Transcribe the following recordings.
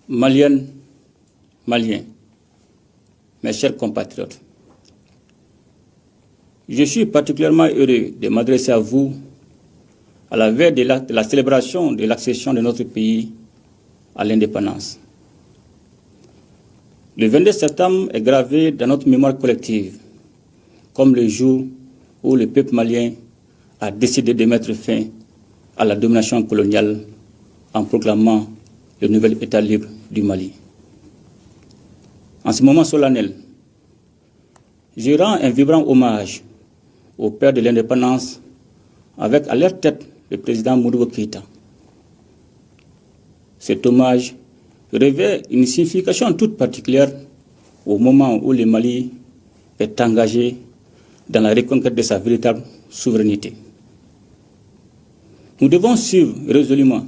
Maliennes, Maliens, mes chers compatriotes, je suis particulièrement heureux de m'adresser à vous à la veille de la célébration de l'accession de notre pays à l'indépendance. Le 22 septembre est gravé dans notre mémoire collective comme le jour où le peuple malien a décidé de mettre fin à la domination coloniale en proclamant le nouvel État libre du Mali. En ce moment solennel, je rends un vibrant hommage aux pères de l'indépendance avec à leur tête le président Modibo Keïta. Cet hommage revêt une signification toute particulière au moment où le Mali est engagé dans la reconquête de sa véritable souveraineté. Nous devons suivre résolument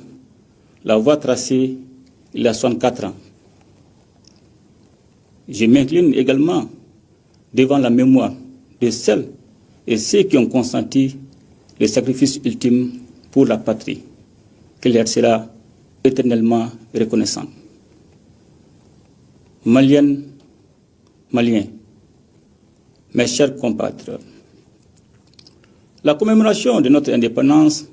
la voie tracée il y a 64 ans. Je m'incline également devant la mémoire de celles et ceux qui ont consenti le sacrifice ultime pour la patrie, qui leur sera éternellement reconnaissant. Maliennes, Maliens, mes chers compatriotes, la commémoration de notre indépendance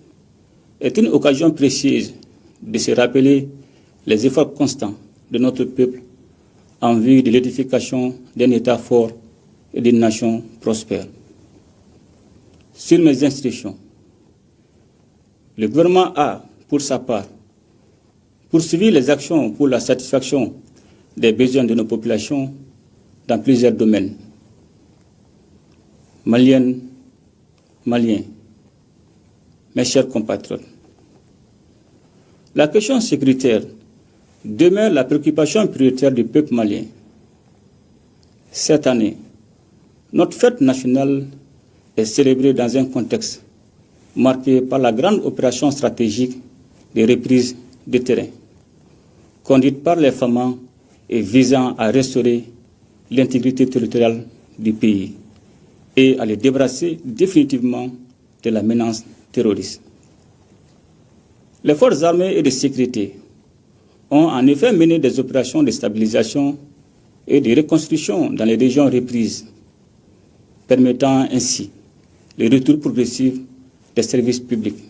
est une occasion précieuse de se rappeler les efforts constants de notre peuple en vue de l'édification d'un État fort et d'une nation prospère. Sur mes instructions, le gouvernement a, pour sa part, poursuivi les actions pour la satisfaction des besoins de nos populations dans plusieurs domaines. Maliennes, Maliens, mes chers compatriotes, la question sécuritaire demeure la préoccupation prioritaire du peuple malien. Cette année, notre fête nationale est célébrée dans un contexte marqué par la grande opération stratégique de reprise de terrain, conduite par les FAMA et visant à restaurer l'intégrité territoriale du pays et à le débarrasser définitivement de la menace terroriste. Les forces armées et de sécurité ont en effet mené des opérations de stabilisation et de reconstruction dans les régions reprises, permettant ainsi le retour progressif des services publics,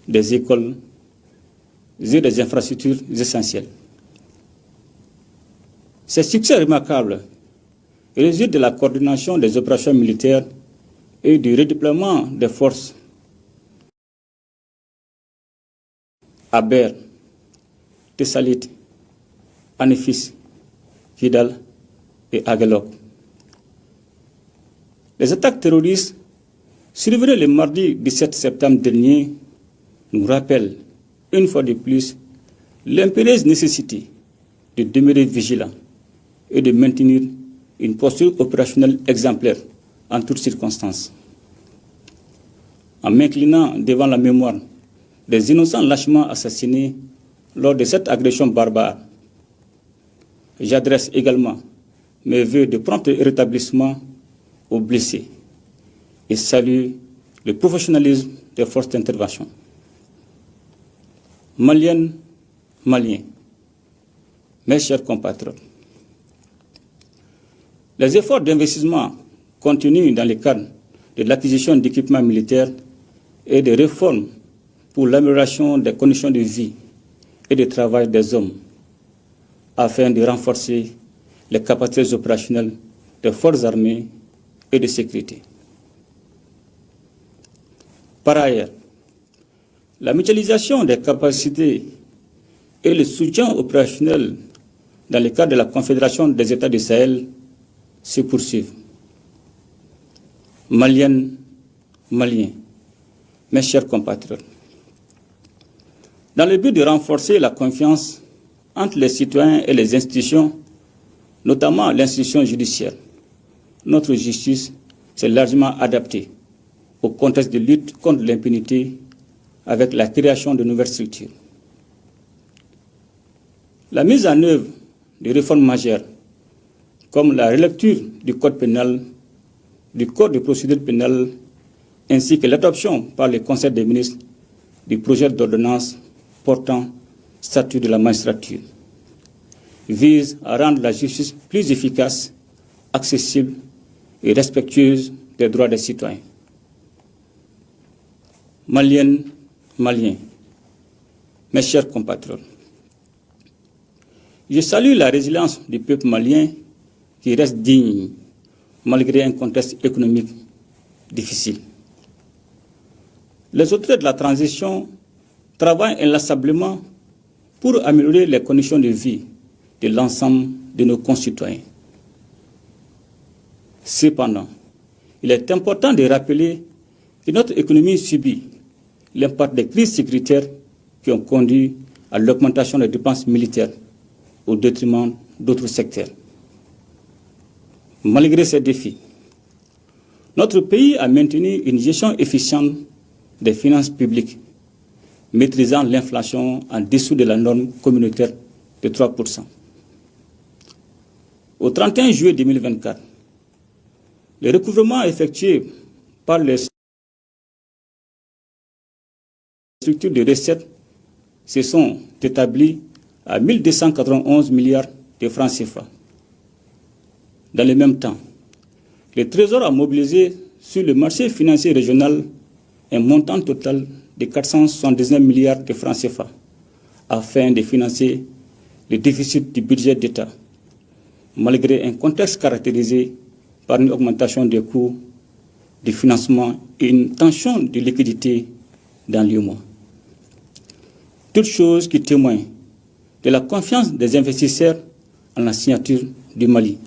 des écoles et des infrastructures essentielles. Ces succès remarquables résultent de la coordination des opérations militaires et du redéploiement des forces à Ber, Tessalit, Anefis, Kidal et Aguelok. Les attaques terroristes survenues le mardi 17 septembre dernier nous rappellent, une fois de plus, l'impérieuse nécessité de demeurer vigilant et de maintenir une posture opérationnelle exemplaire en toutes circonstances. En m'inclinant devant la mémoire des innocents lâchement assassinés lors de cette agression barbare, j'adresse également mes vœux de prompt rétablissement aux blessés et salue le professionnalisme des forces d'intervention. Maliennes, Maliens, mes chers compatriotes, les efforts d'investissement contenus dans le cadre de l'acquisition d'équipements militaires et de réformes pour l'amélioration des conditions de vie et de travail des hommes, afin de renforcer les capacités opérationnelles des forces armées et de sécurité. Par ailleurs, la mutualisation des capacités et le soutien opérationnel dans le cadre de la Confédération des États du Sahel se poursuivent. Maliennes, Maliens, mes chers compatriotes, dans le but de renforcer la confiance entre les citoyens et les institutions, notamment l'institution judiciaire, notre justice s'est largement adaptée au contexte de lutte contre l'impunité avec la création de nouvelles structures. La mise en œuvre de réformes majeures, comme la relecture du Code pénal, du Code de procédure pénale, ainsi que l'adoption par le Conseil des ministres du projet d'ordonnance portant statut de la magistrature, vise à rendre la justice plus efficace, accessible et respectueuse des droits des citoyens. Maliennes, Maliens, mes chers compatriotes, je salue la résilience du peuple malien qui reste digne malgré un contexte économique difficile. Les autorités de la transition travaillent inlassablement pour améliorer les conditions de vie de l'ensemble de nos concitoyens. Cependant, il est important de rappeler que notre économie subit l'impact des crises sécuritaires qui ont conduit à l'augmentation des dépenses militaires au détriment d'autres secteurs. Malgré ces défis, notre pays a maintenu une gestion efficiente des finances publiques, maîtrisant l'inflation en dessous de la norme communautaire de 3%. Au 31 juillet 2024, le recouvrement effectué par les structures de recettes se sont établis à 1 291 milliards de francs CFA. Dans le même temps, le Trésor a mobilisé sur le marché financier régional un montant total de 479 milliards de francs CFA afin de financer le déficit du budget d'État, malgré un contexte caractérisé par une augmentation des coûts de financement et une tension de liquidité dans l'UEMOA. Toutes choses qui témoignent de la confiance des investisseurs en la signature du Mali.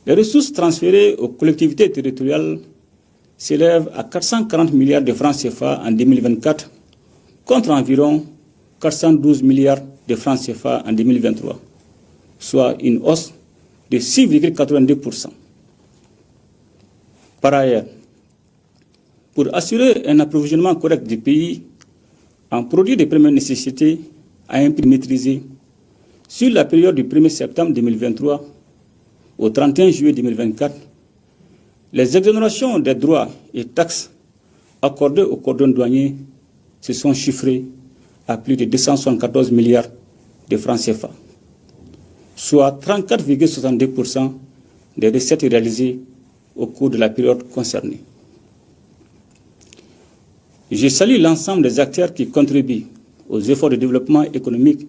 Les ressources transférées aux collectivités territoriales s'élèvent à 440 milliards de francs CFA en 2024 contre environ 412 milliards de francs CFA en 2023, soit une hausse de 6,82%. Par ailleurs, pour assurer un approvisionnement correct du pays en produits de première nécessité à un prix maîtrisé, sur la période du 1er septembre 2023 au 31 juillet 2024, les exonérations des droits et taxes accordées aux cordons douaniers se sont chiffrées à plus de 274 milliards de francs CFA, soit 34,62% des recettes réalisées au cours de la période concernée. Je salue l'ensemble des acteurs qui contribuent aux efforts de développement économique,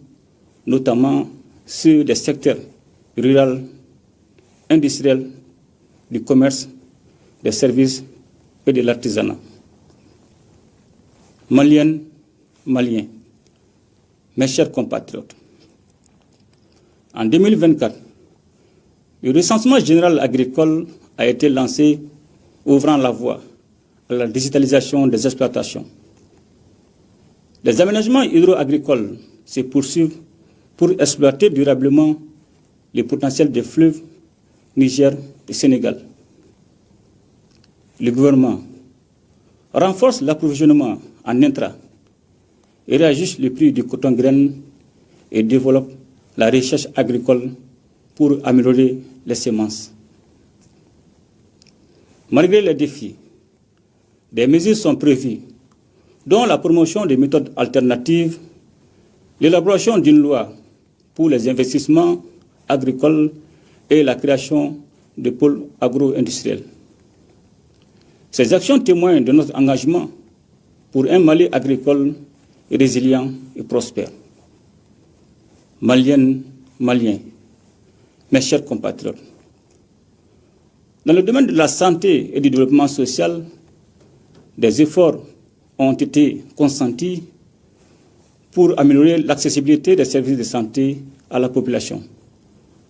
notamment ceux des secteurs rural, industriel, du commerce, des services et de l'artisanat. Maliennes, Maliens, mes chers compatriotes, en 2024, le recensement général agricole a été lancé, ouvrant la voie à la digitalisation des exploitations. Les aménagements hydro-agricoles se poursuivent pour exploiter durablement les potentiels des fleuves Niger et Sénégal. Le gouvernement renforce l'approvisionnement en intrants et réajuste le prix du coton graine et développe la recherche agricole pour améliorer les semences. Malgré les défis, des mesures sont prévues, dont la promotion des méthodes alternatives, l'élaboration d'une loi pour les investissements agricoles et la création de pôles agro-industriels. Ces actions témoignent de notre engagement pour un Mali agricole résilient et prospère. Maliennes, Maliens, mes chers compatriotes, dans le domaine de la santé et du développement social, des efforts ont été consentis pour améliorer l'accessibilité des services de santé à la population,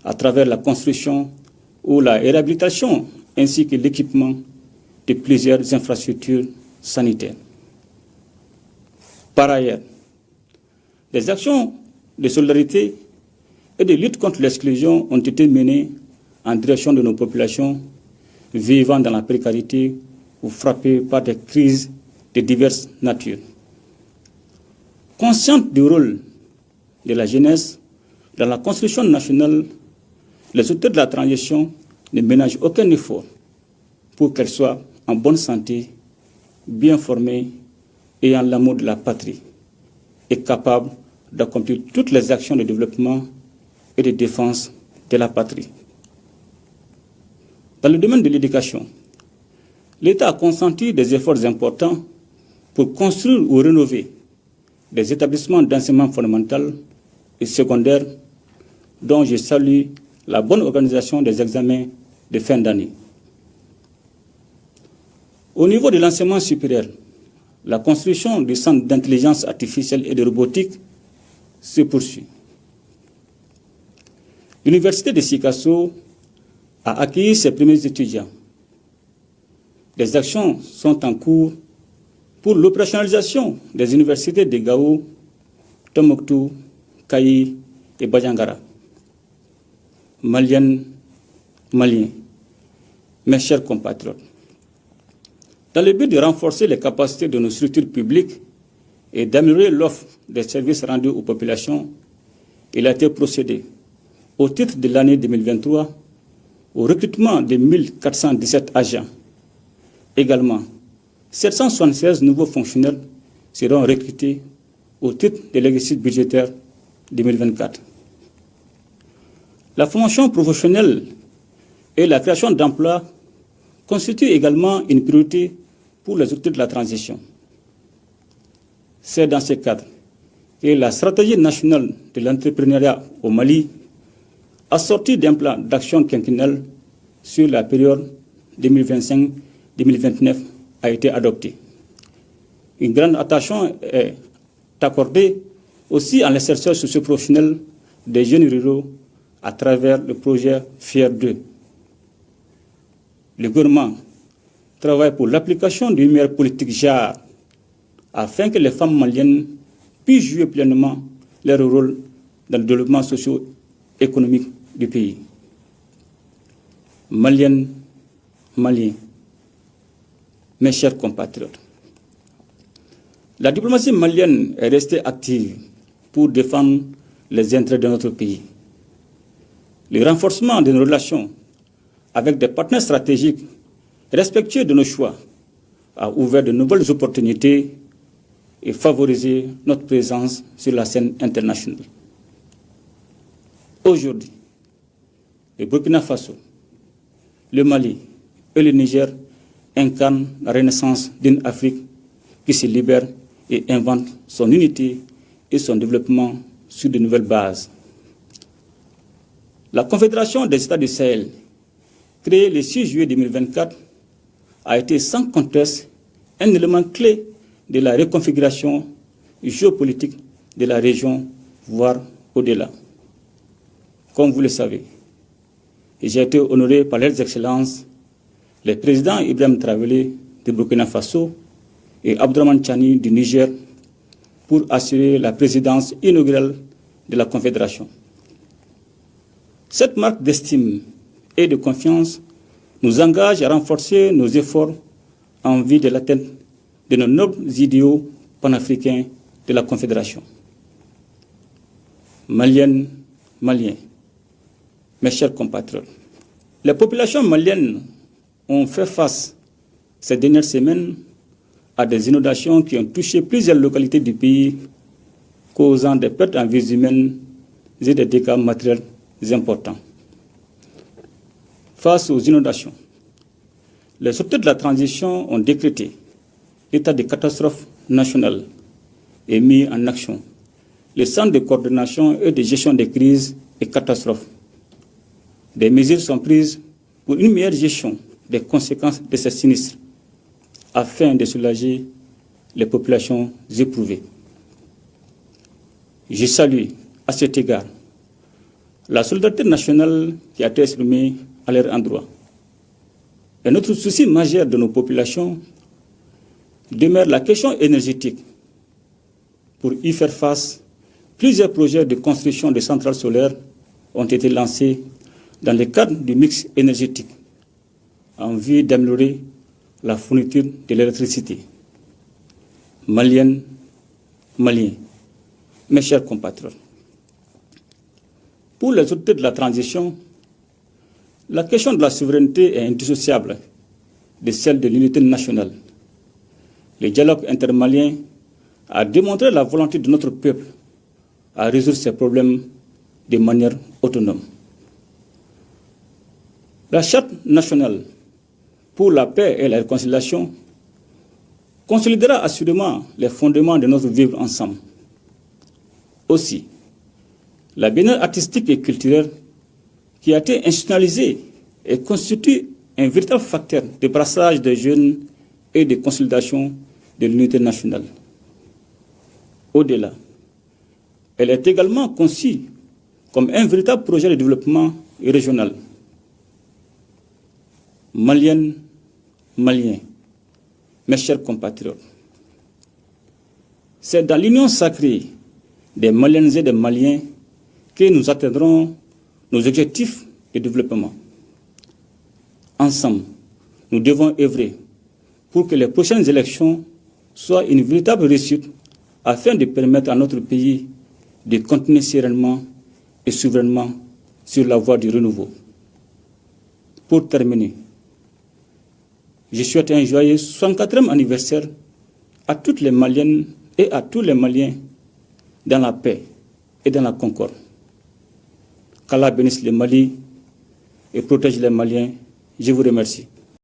à travers la construction ou la réhabilitation ainsi que l'équipement de plusieurs infrastructures sanitaires. Par ailleurs, des actions de solidarité et de lutte contre l'exclusion ont été menées en direction de nos populations vivant dans la précarité ou frappées par des crises de diverses natures. Consciente du rôle de la jeunesse dans la construction nationale, les auteurs de la transition ne ménagent aucun effort pour qu'elle soit en bonne santé, bien formée, ayant l'amour de la patrie et capable d'accomplir toutes les actions de développement et de défense de la patrie. Dans le domaine de l'éducation, l'État a consenti des efforts importants pour construire ou rénover des établissements d'enseignement fondamental et secondaire dont je salue la bonne organisation des examens de fin d'année. Au niveau de l'enseignement supérieur, la construction du centre d'intelligence artificielle et de robotique se poursuit. L'université de Sikasso a accueilli ses premiers étudiants. Des actions sont en cours pour l'opérationnalisation des universités de Gao, Tombouctou, Kayi et Bajangara. Maliennes, Maliens, mes chers compatriotes, dans le but de renforcer les capacités de nos structures publiques et d'améliorer l'offre des services rendus aux populations, il a été procédé, au titre de l'année 2023, au recrutement de 1417 agents. Également, 776 nouveaux fonctionnaires seront recrutés au titre de l'exercice budgétaire 2024. La formation professionnelle et la création d'emplois constituent également une priorité pour les autorités de la transition. C'est dans ce cadre que la stratégie nationale de l'entrepreneuriat au Mali, assortie d'un plan d'action quinquennal sur la période 2025-2029, a été adoptée. Une grande attention est accordée aussi à l'insertion socio-professionnelle des jeunes ruraux à travers le projet FIER 2. Le gouvernement travaille pour l'application d'une meilleure politique JAR afin que les femmes maliennes puissent jouer pleinement leur rôle dans le développement socio-économique du pays. Maliennes, Maliens, mes chers compatriotes, la diplomatie malienne est restée active pour défendre les intérêts de notre pays. Le renforcement de nos relations avec des partenaires stratégiques respectueux de nos choix a ouvert de nouvelles opportunités et favorisé notre présence sur la scène internationale. Aujourd'hui, le Burkina Faso, le Mali et le Niger incarnent la renaissance d'une Afrique qui se libère et invente son unité et son développement sur de nouvelles bases. La Confédération des États du Sahel, créée le 6 juillet 2024, a été sans conteste un élément clé de la reconfiguration géopolitique de la région, voire au-delà. Comme vous le savez, j'ai été honoré par leurs excellences, les présidents Ibrahim Traoré du Burkina Faso et Abdourahmane Tchani du Niger, pour assurer la présidence inaugurale de la Confédération. Cette marque d'estime et de confiance nous engage à renforcer nos efforts en vue de l'atteinte de nos nobles idéaux panafricains de la Confédération. Maliennes, Maliens, mes chers compatriotes, les populations maliennes ont fait face ces dernières semaines à des inondations qui ont touché plusieurs localités du pays, causant des pertes en vies humaines et des dégâts matériels importants. Face aux inondations, les autorités de la transition ont décrété l'état de catastrophe nationale et mis en action le centre de coordination et de gestion des crises et catastrophes. Des mesures sont prises pour une meilleure gestion des conséquences de ces sinistres afin de soulager les populations éprouvées. Je salue à cet égard la solidarité nationale qui a été exprimée à leur endroit. Et notre souci majeur de nos populations demeure la question énergétique. Pour y faire face, plusieurs projets de construction de centrales solaires ont été lancés dans le cadre du mix énergétique en vue d'améliorer la fourniture de l'électricité. Maliennes, Maliens, mes chers compatriotes, pour les autorités de la transition, la question de la souveraineté est indissociable de celle de l'unité nationale. Le dialogue intermalien a démontré la volonté de notre peuple à résoudre ces problèmes de manière autonome. La Charte nationale pour la paix et la réconciliation consolidera assurément les fondements de notre vivre ensemble. Aussi, la biennale artistique et culturelle qui a été institutionnalisée et constitue un véritable facteur de brassage des jeunes et de consolidation de l'unité nationale. Au-delà, elle est également conçue comme un véritable projet de développement régional. Maliennes, Maliens, mes chers compatriotes, c'est dans l'union sacrée des Maliennes et des Maliens que nous atteindrons nos objectifs de développement. Ensemble, nous devons œuvrer pour que les prochaines élections soient une véritable réussite afin de permettre à notre pays de continuer sereinement et souverainement sur la voie du renouveau. Pour terminer, je souhaite un joyeux 64e anniversaire à toutes les Maliennes et à tous les Maliens dans la paix et dans la concorde. Qu'Allah bénisse le Mali et protège les Maliens. Je vous remercie.